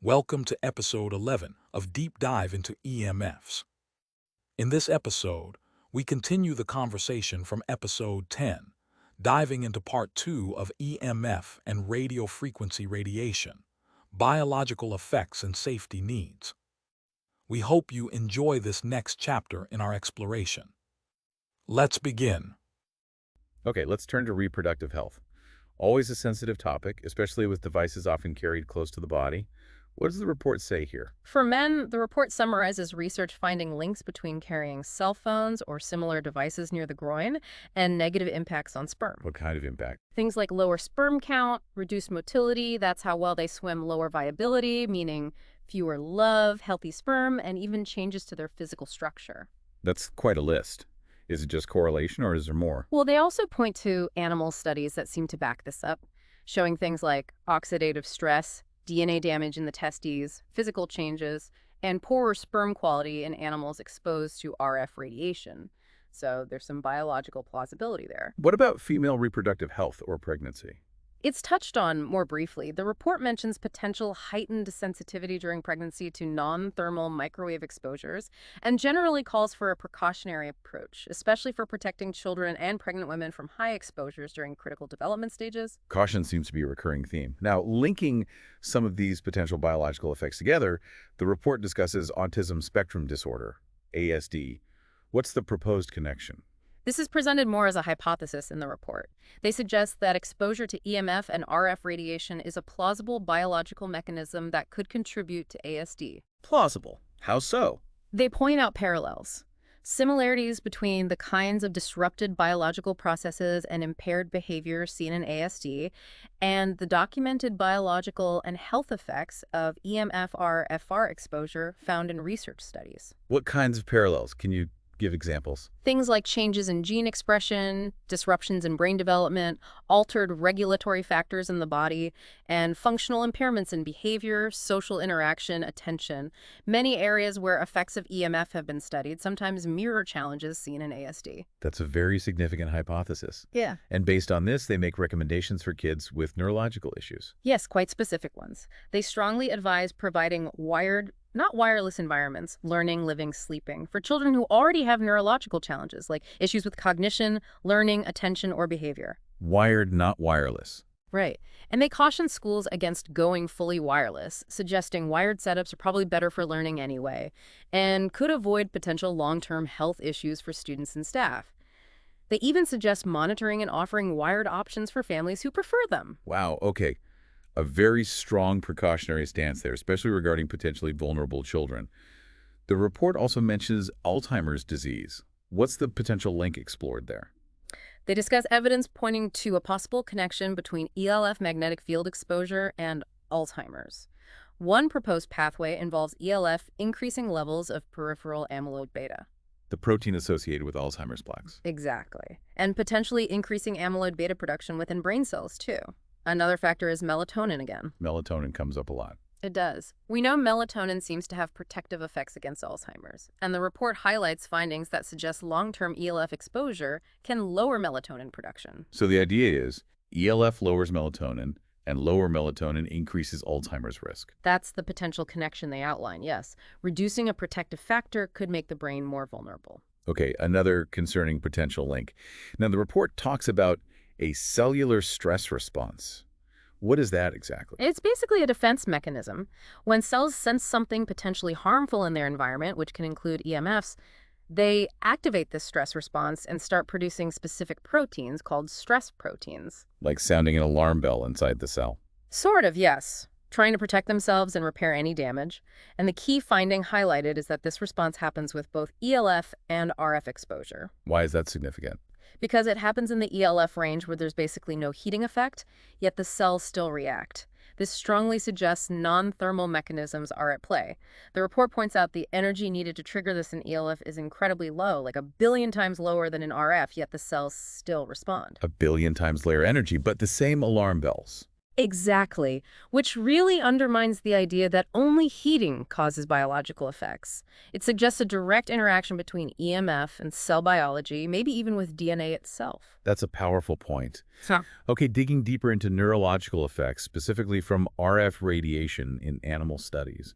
Welcome to episode 11 of Deep Dive into EMFs. In this episode, we continue the conversation from episode 10, diving into part 2 of EMF and radiofrequency radiation, biological effects and safety needs. We hope you enjoy this next chapter in our exploration. Let's begin. Okay, let's turn to reproductive health. Always a sensitive topic, especially with devices often carried close to the body. What does the report say here? For men, the report summarizes research finding links between carrying cell phones or similar devices near the groin and negative impacts on sperm. What kind of impact? Things like lower sperm count, reduced motility, that's how well they swim, lower viability, meaning fewer love, healthy sperm, and even changes to their physical structure. That's quite a list. Is it just correlation or is there more? Well, they also point to animal studies that seem to back this up, showing things like oxidative stress, DNA damage in the testes, physical changes, and poorer sperm quality in animals exposed to RF radiation. So there's some biological plausibility there. What about female reproductive health or pregnancy? It's touched on more briefly. The report mentions potential heightened sensitivity during pregnancy to non-thermal microwave exposures and generally calls for a precautionary approach, especially for protecting children and pregnant women from high exposures during critical development stages. Caution seems to be a recurring theme. Now, linking some of these potential biological effects together, the report discusses autism spectrum disorder, ASD. What's the proposed connection? This is presented more as a hypothesis in the report. They suggest that exposure to EMF and RF radiation is a plausible biological mechanism that could contribute to ASD. Plausible. How so? They point out parallels, similarities between the kinds of disrupted biological processes and impaired behavior seen in ASD and the documented biological and health effects of EMF-FR exposure found in research studies. What kinds of parallels? Can you give examples? Things like changes in gene expression, disruptions in brain development, altered regulatory factors in the body, and functional impairments in behavior, social interaction, attention. Many areas where effects of EMF have been studied sometimes mirror challenges seen in ASD. That's a very significant hypothesis. Yeah. And based on this, they make recommendations for kids with neurological issues. Yes, quite specific ones. They strongly advise providing wired, not wireless environments, learning, living, sleeping, for children who already have neurological challenges like issues with cognition, learning, attention, or behavior. Wired, not wireless. Right. And they caution schools against going fully wireless, suggesting wired setups are probably better for learning anyway, and could avoid potential long-term health issues for students and staff. They even suggest monitoring and offering wired options for families who prefer them. Wow, okay. A very strong precautionary stance there, especially regarding potentially vulnerable children. The report also mentions Alzheimer's disease. What's the potential link explored there? They discuss evidence pointing to a possible connection between ELF magnetic field exposure and Alzheimer's. One proposed pathway involves ELF increasing levels of peripheral amyloid beta. The protein associated with Alzheimer's plaques. Exactly. And potentially increasing amyloid beta production within brain cells, too. Another factor is melatonin again. Melatonin comes up a lot. It does. We know melatonin seems to have protective effects against Alzheimer's, and the report highlights findings that suggest long-term ELF exposure can lower melatonin production. So the idea is ELF lowers melatonin, and lower melatonin increases Alzheimer's risk. That's the potential connection they outline, yes. Reducing a protective factor could make the brain more vulnerable. Okay, another concerning potential link. Now, the report talks about a cellular stress response. What is that exactly? It's basically a defense mechanism. When cells sense something potentially harmful in their environment, which can include EMFs, they activate this stress response and start producing specific proteins called stress proteins. Like sounding an alarm bell inside the cell. Sort of, yes. Trying to protect themselves and repair any damage. And the key finding highlighted is that this response happens with both ELF and RF exposure. Why is that significant? Because it happens in the ELF range where there's basically no heating effect, yet the cells still react. This strongly suggests non-thermal mechanisms are at play. The report points out the energy needed to trigger this in ELF is incredibly low, like 1 billion times lower than in RF, yet the cells still respond. 1 billion times lower energy, but the same alarm bells. Exactly, which really undermines the idea that only heating causes biological effects. It suggests a direct interaction between EMF and cell biology, maybe even with DNA itself. That's a powerful point. So, Okay, digging deeper into neurological effects, specifically from RF radiation in animal studies.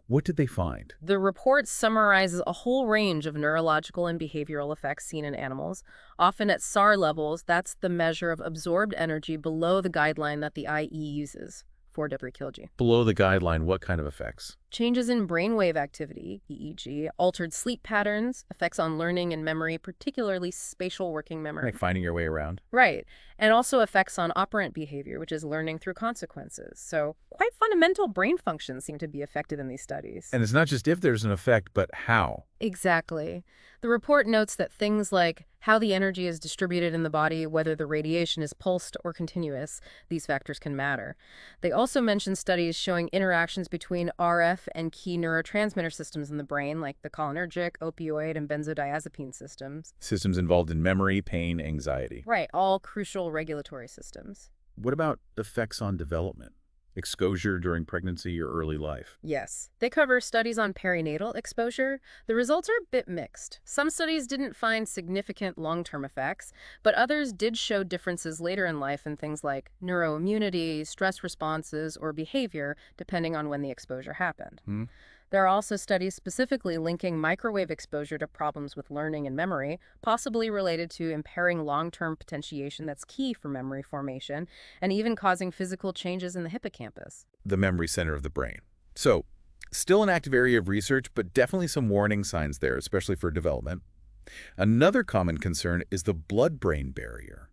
What did they find? the report summarizes a whole range of neurological and behavioral effects seen in animals, often at SAR levels. That's the measure of absorbed energy below the guideline that the IE uses, 4W/kg. Below the guideline, what kind of effects? Changes in brainwave activity, EEG, altered sleep patterns, effects on learning and memory, particularly spatial working memory. Like finding your way around? Right. And also effects on operant behavior, which is learning through consequences. So quite fundamental brain functions seem to be affected in these studies. And it's not just if there's an effect, but how. Exactly. The report notes that things like how the energy is distributed in the body, whether the radiation is pulsed or continuous, these factors can matter. They also mention studies showing interactions between RF and key neurotransmitter systems in the brain, like the cholinergic, opioid, and benzodiazepine systems. Systems involved in memory, pain, anxiety. Right, all crucial regulatory systems. What about effects on development? Exposure during pregnancy or early life? Yes. They cover studies on perinatal exposure. The results are a bit mixed. Some studies didn't find significant long-term effects, but others did show differences later in life in things like neuroimmunity, stress responses, or behavior, depending on when the exposure happened. There are also studies specifically linking microwave exposure to problems with learning and memory, possibly related to impairing long-term potentiation that's key for memory formation, and even causing physical changes in the hippocampus. The memory center of the brain. So, still an active area of research, but definitely some warning signs there, especially for development. Another common concern is the blood-brain barrier.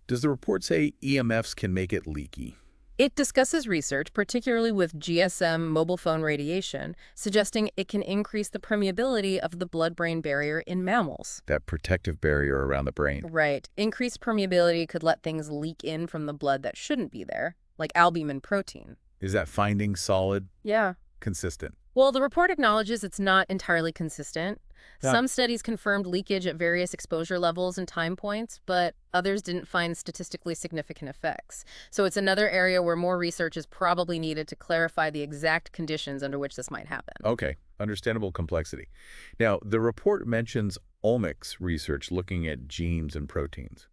Does the report say EMFs can make it leaky? It discusses research, particularly with GSM mobile phone radiation, suggesting it can increase the permeability of the blood-brain barrier in mammals. That protective barrier around the brain. Right. Increased permeability could let things leak in from the blood that shouldn't be there, like albumin protein. Is that finding solid, Yeah. consistent? Well, the report acknowledges it's not entirely consistent. Yeah. Some studies confirmed leakage at various exposure levels and time points, but others didn't find statistically significant effects. So it's another area where more research is probably needed to clarify the exact conditions under which this might happen. Okay, understandable complexity. Now, the report mentions omics research looking at genes and proteins.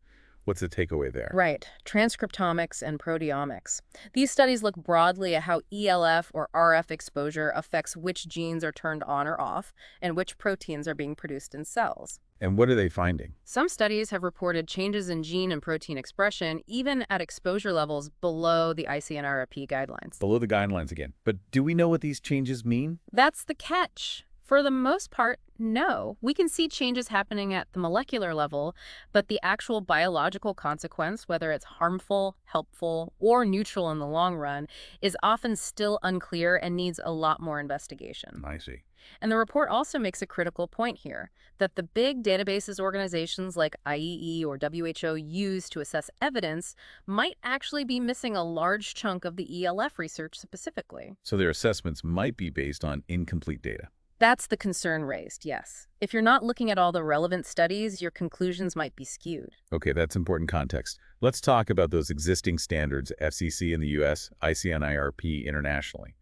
What's the takeaway there? Right. Transcriptomics and proteomics. These studies look broadly at how ELF or RF exposure affects which genes are turned on or off and which proteins are being produced in cells. And what are they finding? Some studies have reported changes in gene and protein expression even at exposure levels below the ICNIRP guidelines. Below the guidelines again. But do we know what these changes mean? That's the catch. For the most part, no. We can see changes happening at the molecular level, but the actual biological consequence, whether it's harmful, helpful, or neutral in the long run, is often still unclear and needs a lot more investigation. I see. And the report also makes a critical point here, that the big databases organizations like IEE or WHO use to assess evidence might actually be missing a large chunk of the ELF research specifically. So their assessments might be based on incomplete data. That's the concern raised, yes. If you're not looking at all the relevant studies, your conclusions might be skewed. Okay, that's important context. Let's talk about those existing standards, FCC in the US, ICNIRP internationally.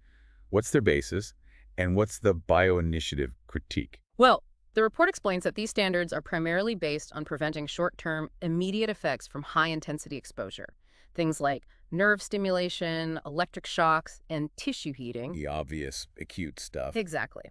What's their basis, and what's the Bioinitiative critique? Well, the report explains that these standards are primarily based on preventing short-term, immediate effects from high-intensity exposure. Things like nerve stimulation, electric shocks, and tissue heating. The obvious, acute stuff. Exactly.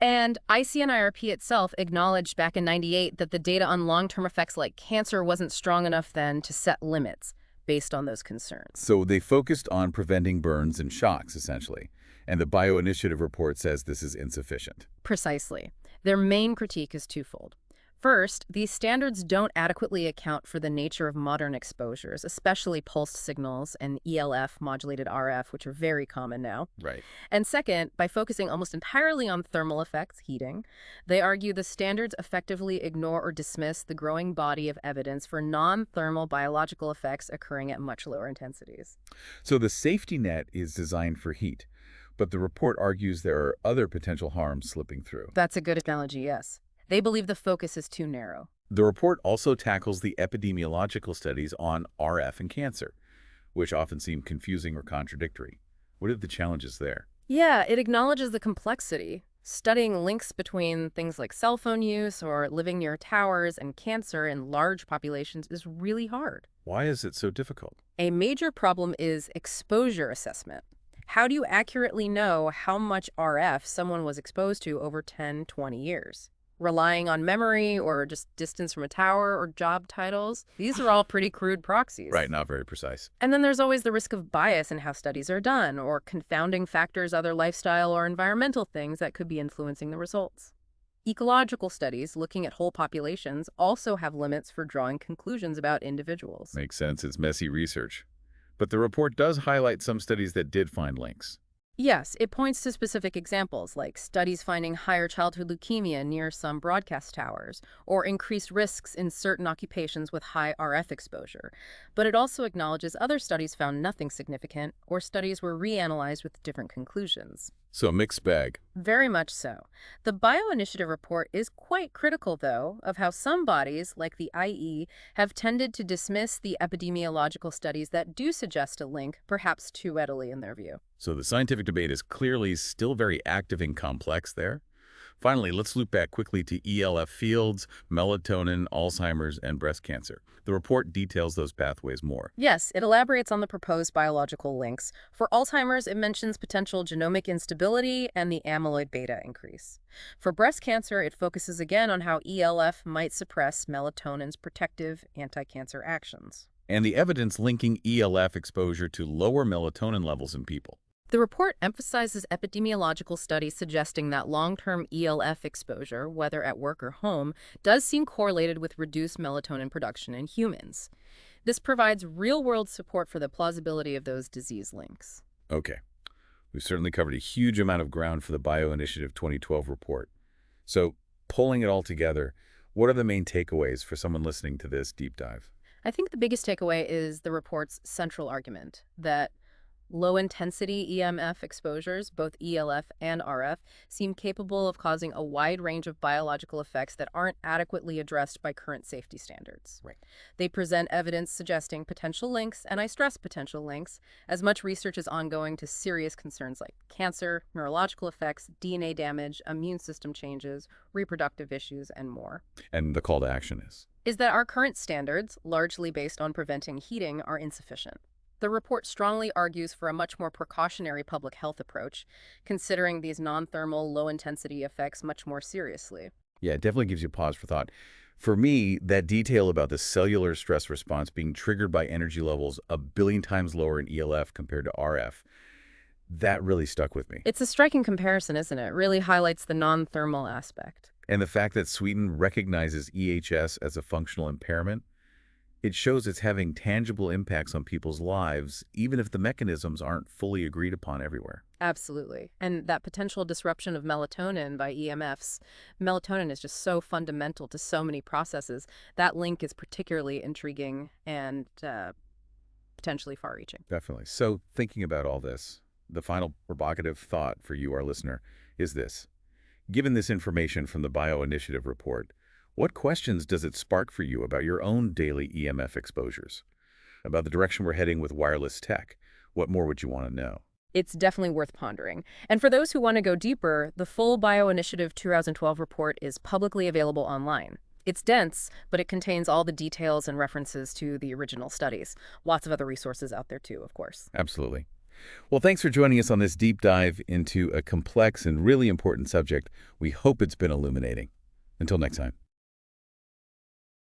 And ICNIRP itself acknowledged back in '98 that the data on long-term effects like cancer wasn't strong enough then to set limits based on those concerns. So they focused on preventing burns and shocks, essentially. And the Bioinitiative report says this is insufficient. Precisely. Their main critique is twofold. First, these standards don't adequately account for the nature of modern exposures, especially pulsed signals and ELF, modulated RF, which are very common now. Right. And second, by focusing almost entirely on thermal effects, heating, they argue the standards effectively ignore or dismiss the growing body of evidence for non-thermal biological effects occurring at much lower intensities. So the safety net is designed for heat, but the report argues there are other potential harms slipping through. That's a good analogy, yes. They believe the focus is too narrow. The report also tackles the epidemiological studies on RF and cancer, which often seem confusing or contradictory. What are the challenges there? Yeah, it acknowledges the complexity. Studying links between things like cell phone use or living near towers and cancer in large populations is really hard. Why is it so difficult? A major problem is exposure assessment. How do you accurately know how much RF someone was exposed to over 10, 20 years? Relying on memory or just distance from a tower or job titles, these are all pretty crude proxies. Right, not very precise. And then there's always the risk of bias in how studies are done, or confounding factors, other lifestyle or environmental things that could be influencing the results. Ecological studies, looking at whole populations, also have limits for drawing conclusions about individuals. Makes sense. It's messy research. But the report does highlight some studies that did find links. Yes, it points to specific examples, like studies finding higher childhood leukemia near some broadcast towers, or increased risks in certain occupations with high RF exposure. But it also acknowledges other studies found nothing significant, or studies were reanalyzed with different conclusions. So a mixed bag. Very much so. The Bioinitiative Report is quite critical, though, of how some bodies, like the IE, have tended to dismiss the epidemiological studies that do suggest a link, perhaps too readily in their view. So the scientific debate is clearly still very active and complex there. Finally, let's loop back quickly to ELF fields, melatonin, Alzheimer's, and breast cancer. The report details those pathways more. Yes, it elaborates on the proposed biological links. For Alzheimer's, it mentions potential genomic instability and the amyloid beta increase. For breast cancer, it focuses again on how ELF might suppress melatonin's protective anti-cancer actions. And the evidence linking ELF exposure to lower melatonin levels in people. The report emphasizes epidemiological studies suggesting that long-term ELF exposure, whether at work or home, does seem correlated with reduced melatonin production in humans. This provides real-world support for the plausibility of those disease links. Okay. We've certainly covered a huge amount of ground for the Bioinitiative 2012 report. So, pulling it all together, what are the main takeaways for someone listening to this deep dive? I think the biggest takeaway is the report's central argument that low-intensity EMF exposures, both ELF and RF, seem capable of causing a wide range of biological effects that aren't adequately addressed by current safety standards. Right. They present evidence suggesting potential links, and I stress potential links, as much research is ongoing to serious concerns like cancer, neurological effects, DNA damage, immune system changes, reproductive issues, and more. And the call to action Is that our current standards, largely based on preventing heating, are insufficient. The report strongly argues for a much more precautionary public health approach, considering these non-thermal, low-intensity effects much more seriously. Yeah, it definitely gives you pause for thought. For me, that detail about the cellular stress response being triggered by energy levels a billion times lower in ELF compared to RF, that really stuck with me. It's a striking comparison, isn't it? It really highlights the non-thermal aspect. And the fact that Sweden recognizes EHS as a functional impairment, it shows it's having tangible impacts on people's lives, even if the mechanisms aren't fully agreed upon everywhere. Absolutely. And that potential disruption of melatonin by EMFs, melatonin is just so fundamental to so many processes. That link is particularly intriguing and potentially far-reaching. Definitely. So thinking about all this, the final provocative thought for you, our listener, is this. Given this information from the Bioinitiative Report, what questions does it spark for you about your own daily EMF exposures? About the direction we're heading with wireless tech? What more would you want to know? It's definitely worth pondering. And for those who want to go deeper, the full Bioinitiative 2012 report is publicly available online. It's dense, but it contains all the details and references to the original studies. Lots of other resources out there too, of course. Absolutely. Well, thanks for joining us on this deep dive into a complex and really important subject. We hope it's been illuminating. Until next time.